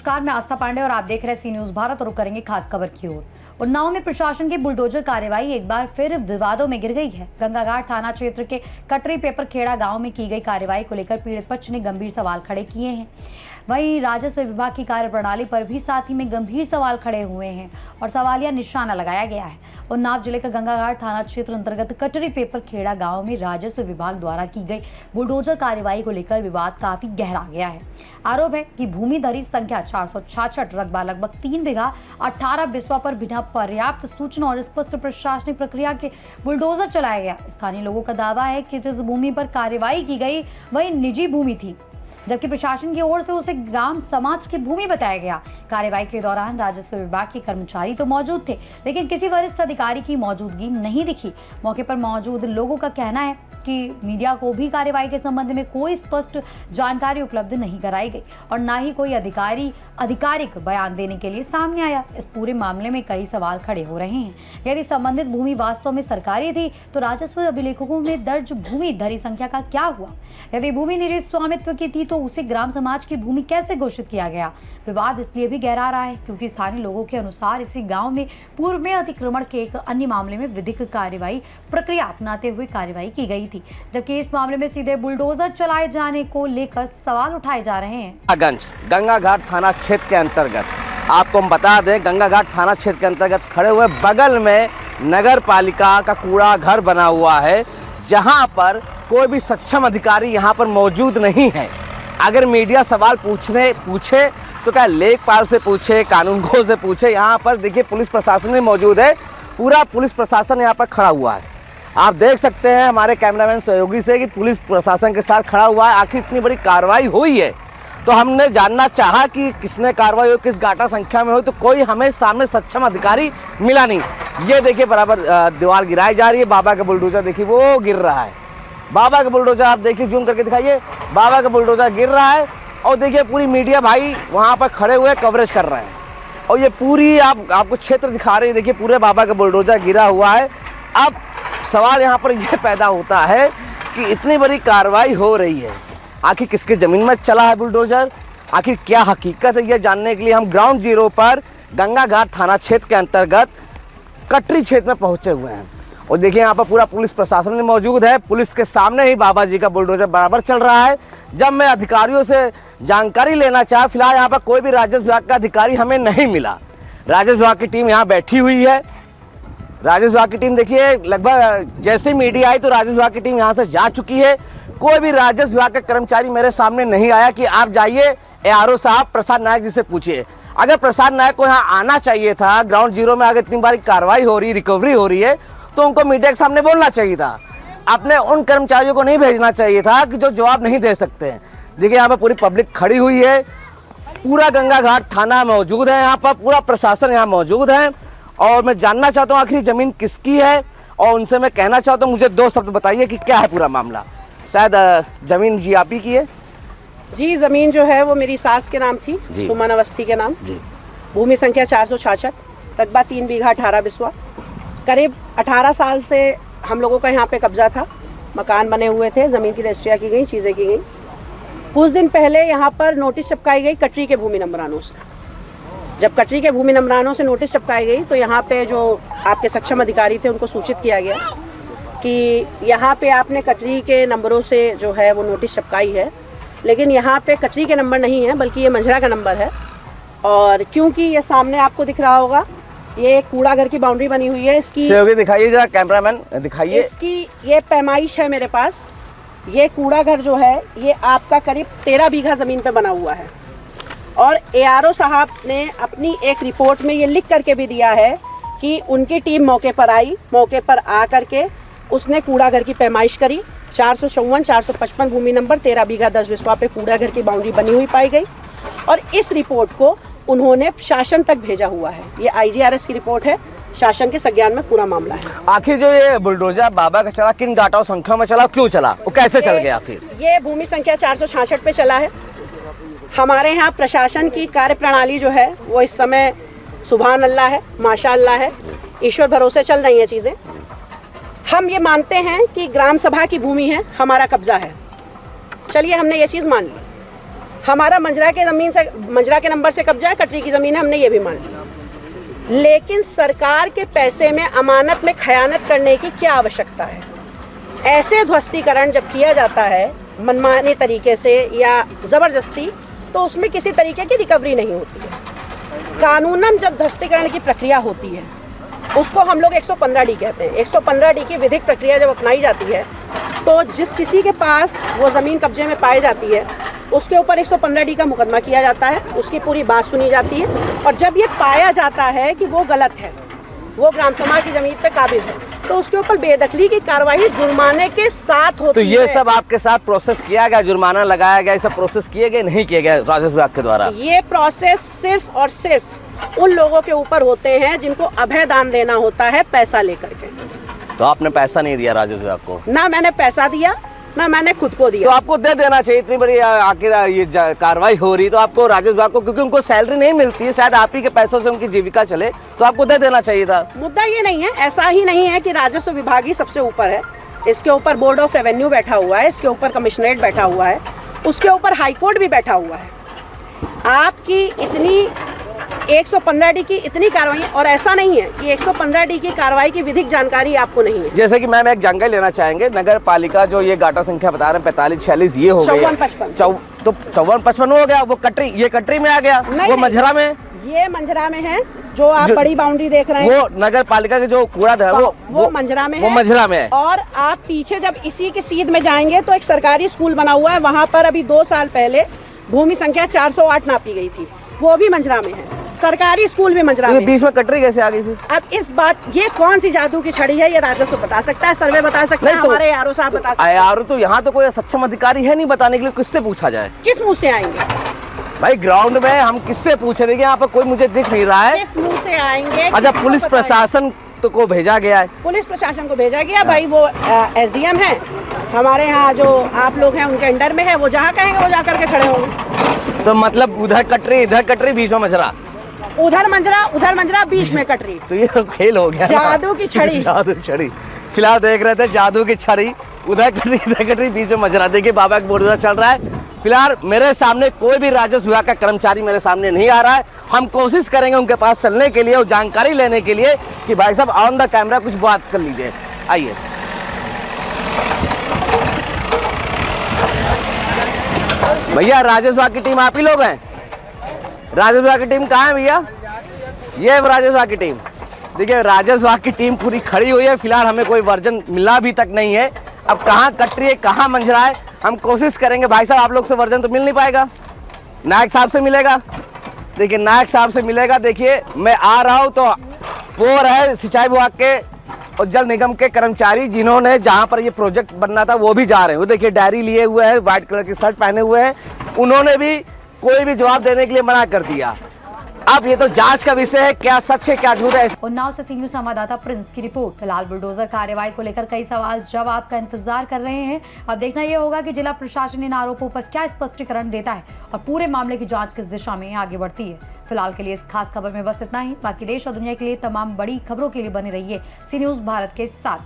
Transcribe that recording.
नमस्कार, मैं आस्था पांडे और आप देख रहे हैं सी न्यूज भारत और करेंगे खास खबर की ओर। उन्नाव में प्रशासन की बुलडोजर कार्यवाही एक बार फिर विवादों में गिर गई है। गंगाघाट थाना क्षेत्र के कटरी पेपर खेड़ा गांव में की गई कार्यवाही को लेकर पीड़ित पक्ष ने गंभीर सवाल खड़े किए हैं। वहीं राजस्व विभाग की कार्यप्रणाली पर भी साथ ही में गंभीर सवाल खड़े हुए हैं और सवालिया निशाना लगाया गया है। उन्नाव जिले का गंगाघाट थाना क्षेत्र अंतर्गत कटरी पेपर खेड़ा गांव में राजस्व विभाग द्वारा की गई बुलडोजर कार्यवाही को लेकर विवाद काफी गहरा गया है। आरोप है कि भूमिधरी संख्या 466 रकबा लगभग 3 बीघा 18 बिस्वा पर बिना पर्याप्त सूचना और स्पष्ट प्रशासनिक प्रक्रिया के बुलडोजर चलाया गया। स्थानीय लोगों का दावा है कि जिस भूमि पर कार्यवाही की गई वही निजी भूमि थी, जबकि प्रशासन की ओर से उसे ग्राम समाज की भूमि बताया गया। कार्यवाही के दौरान राजस्व विभाग के कर्मचारी तो मौजूद थे, लेकिन किसी वरिष्ठ अधिकारी की मौजूदगी नहीं दिखी। मौके पर मौजूद लोगों का कहना है कि मीडिया को भी कार्यवाही के संबंध में कोई स्पष्ट जानकारी उपलब्ध नहीं कराई गई और न ही कोई अधिकारी आधिकारिक बयान देने के लिए सामने आया। इस पूरे मामले में कई सवाल खड़े हो रहे हैं। यदि संबंधित भूमि वास्तव में सरकारी थी तो राजस्व अभिलेखों में दर्ज भूमि धरी संख्या का क्या हुआ? यदि भूमि निजी स्वामित्व की थी तो उसे ग्राम समाज की भूमि कैसे घोषित किया गया? विवाद इसलिए भी गहरा रहा है क्योंकि स्थानीय लोगों के अनुसार इसी गाँव में पूर्व में अतिक्रमण के एक अन्य मामले में विधिक कार्यवाही प्रक्रिया अपनाते हुए कार्यवाही की गई थी, जबकि इस मामले में सीधे बुलडोजर चलाए जाने को लेकर सवाल उठाए जा रहे हैं। गंगाघाट थाना क्षेत्र के अंतर्गत आपको हम बता दें, गंगाघाट थाना क्षेत्र के अंतर्गत खड़े हुए बगल में नगर पालिका का कूड़ा घर बना हुआ है, जहां पर कोई भी सक्षम अधिकारी यहां पर मौजूद नहीं है। अगर मीडिया सवाल पूछे तो क्या लेखपाल से पूछे, कानूनगो से पूछे। यहाँ पर देखिए पुलिस प्रशासन भी मौजूद है, पूरा पुलिस प्रशासन यहाँ पर खड़ा हुआ है। आप देख सकते हैं हमारे कैमरामैन सहयोगी से कि पुलिस प्रशासन के साथ खड़ा हुआ है। आखिर इतनी बड़ी कार्रवाई हुई है तो हमने जानना चाहा कि किसने कार्रवाई हो, किस गाटा संख्या में हो, तो कोई हमें सामने सक्षम अधिकारी मिला नहीं। ये देखिए बराबर दीवार गिराई जा रही है। बाबा का बुलडोजर देखिए वो गिर रहा है। बाबा का बुलडोजर आप देखिए, जूम करके दिखाइए, बाबा का बुलडोजर गिर रहा है और देखिए पूरी मीडिया भाई वहाँ पर खड़े हुए कवरेज कर रहे हैं और ये पूरी आपको क्षेत्र दिखा रही है। देखिए पूरे बाबा का बुलडोजर गिरा हुआ है। अब सवाल यहाँ पर यह पैदा होता है कि इतनी बड़ी कार्रवाई हो रही है, आखिर किसके ज़मीन में चला है बुलडोजर, आखिर क्या हकीकत है, यह जानने के लिए हम ग्राउंड जीरो पर गंगाघाट थाना क्षेत्र के अंतर्गत कटरी क्षेत्र में पहुँचे हुए हैं। और देखिए यहाँ पर पूरा पुलिस प्रशासन भी मौजूद है। पुलिस के सामने ही बाबा जी का बुलडोजर बराबर चल रहा है। जब मैं अधिकारियों से जानकारी लेना चाहा, फिलहाल यहाँ पर कोई भी राजस्व विभाग का अधिकारी हमें नहीं मिला। राजस्व विभाग की टीम यहाँ बैठी हुई है। राजस्व विभाग की टीम देखिए लगभग जैसे मीडिया आई तो राजस्व विभाग की टीम यहाँ से जा चुकी है। कोई भी राजस्व विभाग का कर्मचारी मेरे सामने नहीं आया कि आप जाइए ARO साहब प्रसाद नायक जी से पूछिए। अगर प्रसाद नायक को यहाँ आना चाहिए था, ग्राउंड जीरो में अगर इतनी बारी कार्रवाई हो रही, रिकवरी हो रही है, तो उनको मीडिया के सामने बोलना चाहिए था। अपने उन कर्मचारियों को नहीं भेजना चाहिए था कि जो जवाब नहीं दे सकते हैं। देखिए यहाँ पर पूरी पब्लिक खड़ी हुई है, पूरा गंगाघाट थाना मौजूद है, यहाँ पर पूरा प्रशासन यहाँ मौजूद है और मैं जानना चाहता हूँ आखिर ज़मीन किसकी है और उनसे मैं कहना चाहता हूँ मुझे 2 शब्द बताइए कि क्या है पूरा मामला। शायद ज़मीन जी आप ही की है? जी, ज़मीन जो है वो मेरी सास के नाम थी, सुमन अवस्थी के नाम। जी। भूमि संख्या 466, रकबा 3 बीघा 18 बिस्वा। करीब 18 साल से हम लोगों का यहाँ पे कब्जा था, मकान बने हुए थे, ज़मीन की रजिस्ट्रियाँ की गई, चीज़ें की गई। कुछ दिन पहले यहाँ पर नोटिस चिपकाई गई कटरी के भूमि नंबरानों से। जब कटरी के भूमि नंबरानों से नोटिस चिपकाई गई तो यहाँ पे जो आपके सक्षम अधिकारी थे उनको सूचित किया गया कि यहाँ पे आपने कटरी के नंबरों से जो है वो नोटिस चिपकाई है, लेकिन यहाँ पे कटरी के नंबर नहीं है बल्कि ये मंझरा का नंबर है। और क्योंकि ये सामने आपको दिख रहा होगा, ये कूड़ा घर की बाउंड्री बनी हुई है, इसकी दिखाइए जरा, कैमरामैन दिखाइए। इसकी ये पैमाइश है मेरे पास। ये कूड़ा घर जो है ये आपका करीब 13 बीघा ज़मीन पे बना हुआ है और ARO साहब ने अपनी एक रिपोर्ट में ये लिख करके भी दिया है कि उनकी टीम मौके पर आई, मौके पर आ करके उसने कूड़ा घर की पैमाइश करी। 454, 455 भूमि नंबर 13 बीघा 10 बिस्वा पे कूड़ा घर की बाउंड्री बनी हुई पाई गई और इस रिपोर्ट को उन्होंने शासन तक भेजा हुआ है। ये IGRS की रिपोर्ट है, शासन के संज्ञान में पूरा मामला है। आखिर जो ये बुलडोजर बाबा का चला, किन गाटाओं संख्या में चला, क्यों चला, वो कैसे चल गया? फिर ये भूमि संख्या 466 पे चला है। हमारे यहाँ प्रशासन की कार्यप्रणाली जो है वो इस समय सुभान अल्लाह है, माशाअल्लाह है, ईश्वर भरोसे चल रही हैं चीज़ें। हम ये मानते हैं कि ग्राम सभा की भूमि है, हमारा कब्जा है, चलिए हमने ये चीज़ मान ली। हमारा मंजरा के ज़मीन से, मंजरा के नंबर से कब्जा है, कटरी की ज़मीन है, हमने ये भी मान लिया। लेकिन सरकार के पैसे में अमानत में खयानत करने की क्या आवश्यकता है? ऐसे ध्वस्तीकरण जब किया जाता है मनमाने तरीके से या ज़बरदस्ती, तो उसमें किसी तरीके की रिकवरी नहीं होती है। कानूनन जब ध्वस्तीकरण की प्रक्रिया होती है उसको हम लोग 115D कहते हैं। 115D की विधिक प्रक्रिया जब अपनाई जाती है तो जिस किसी के पास वो ज़मीन कब्जे में पाई जाती है उसके ऊपर 115D का मुकदमा किया जाता है, उसकी पूरी बात सुनी जाती है, और जब ये पाया जाता है कि वो गलत है, वो ग्राम सभा की ज़मीन पे काबिज है, तो उसके ऊपर बेदखली की कार्रवाई जुर्माने के साथ होती है। तो ये सब आपके साथ प्रोसेस किया गया, जुर्माना लगाया गया, ये सब प्रोसेस किए गए, नहीं किए गए राजस्व विभाग के द्वारा? ये प्रोसेस सिर्फ और सिर्फ उन लोगों के ऊपर होते हैं जिनको अभय दान देना होता है पैसा लेकर के। तो आपने पैसा नहीं दिया राजस्व विभाग को? ना मैंने पैसा दिया, ना मैंने खुद को दिया। तो आपको दे देना चाहिए। इतनी बड़ी आखिर ये कार्रवाई हो रही तो आपको राजस्व विभाग को, क्योंकि उनको सैलरी नहीं मिलती है, शायद आप ही के पैसों से उनकी जीविका चले, तो आपको दे देना चाहिए था। मुद्दा ये नहीं है, ऐसा ही नहीं है कि राजस्व विभाग ही सबसे ऊपर है। इसके ऊपर बोर्ड ऑफ रेवेन्यू बैठा हुआ है, इसके ऊपर कमिश्नरेट बैठा हुआ है, उसके ऊपर हाई कोर्ट भी बैठा हुआ है। आपकी इतनी 115D की इतनी कार्रवाई, और ऐसा नहीं है कि 115D की कार्रवाई की विधिक जानकारी आपको नहीं है। जैसे कि मैम एक जानकारी लेना चाहेंगे, नगर पालिका जो ये गाटा संख्या बता रहे हैं 45-46 ये हो गई, 54-55 तो 54-55 हो गया, वो कटरी, ये कटरी में आ गया, वो मंझरा में, ये मंझरा में है। जो आप बड़ी बाउंड्री देख रहे हैं वो नगर पालिका के जो कूड़ा वो मंझरा में है, वो मंझरा में है। और आप पीछे जब इसी के सीध में जाएंगे तो एक सरकारी स्कूल बना हुआ है, वहाँ पर अभी 2 साल पहले भूमि संख्या 408 नापी गई थी, वो भी मंझरा में है। सरकारी स्कूल भी मंझरा में। बीच में कटरी कैसे आ गई फिर? अब इस बात, ये कौन सी जादू की छड़ी है, ये राजस्व बता सकता है, सर्वे बता सकता है, हमारे आरओ साहब बता सकते हैं। आरओ तो यहाँ तो कोई सक्षम अधिकारी है नहीं बताने के लिए, किससे पूछा जाए? किस मुंह से आएंगे भाई? ग्राउंड में हम किससे पूछ रहे हैं? यहाँ पर कोई मुझे दिख नहीं रहा है। किस मुंह से आएंगे? अच्छा, पुलिस प्रशासन तो को भेजा गया है? पुलिस प्रशासन को भेजा गया भाई, वो SDM है हमारे यहाँ, जो आप लोग हैं उनके अंडर में है, वो जहाँ कहेंगे वो जा करके खड़े होंगे। तो मतलब उधर कटरी बीच में मंझरा, उधर मंजरा बीच में कटरी। तो ये तो खेल हो गया, जादू की छड़ी। जादू छड़ी। फिलहाल देख रहे थे जादू की छड़ी, उधर कटरी बीच में मंजरा। देखिए बाबा का बोर्ड चल रहा है। फिलहाल मेरे सामने कोई भी राजस्व विभाग का कर्मचारी मेरे सामने नहीं आ रहा है। हम कोशिश करेंगे उनके पास चलने के लिए और जानकारी लेने के लिए कि भाई साहब ऑन द कैमरा कुछ बात कर लीजिए। आइए। भैया राजस्व विभाग की टीम आप ही लोग हैं? राजस्व विभाग की टीम कहाँ है भैया? ये है राजस्व विभाग की टीम। देखिए राजस्व विभाग की टीम पूरी खड़ी हुई है। फिलहाल हमें कोई वर्जन मिला भी तक नहीं है। अब कहाँ कटरी है, कहाँ मंझरा है, हम कोशिश करेंगे। भाई साहब आप लोग से वर्जन तो मिल नहीं पाएगा, नायक साहब से मिलेगा। देखिए नायक साहब से मिलेगा। देखिए मैं आ रहा हूँ तो वो रहे सिंचाई विभाग के और जल निगम के कर्मचारी, जिन्होंने जहाँ पर ये प्रोजेक्ट बनना था वो भी जा रहे हैं। वो देखिए डायरी लिए हुए हैं, व्हाइट कलर की शर्ट पहने हुए हैं। उन्होंने भी कोई भी जवाब देने के लिए मना कर दिया। अब ये तो जांच का विषय है, क्या सच है क्या झूठ है। उन्नाव से सीनियर संवाददाता प्रिंस की रिपोर्ट। फिलहाल बुलडोजर कार्रवाई को लेकर कई सवाल जवाब का इंतजार कर रहे हैं। अब देखना यह होगा कि जिला प्रशासन इन आरोपों पर क्या स्पष्टीकरण देता है और पूरे मामले की जांच किस दिशा में आगे बढ़ती है। फिलहाल के लिए इस खास खबर में बस इतना ही। बाकी देश और दुनिया के लिए तमाम बड़ी खबरों के लिए बने रहिए सी न्यूज़ भारत के साथ।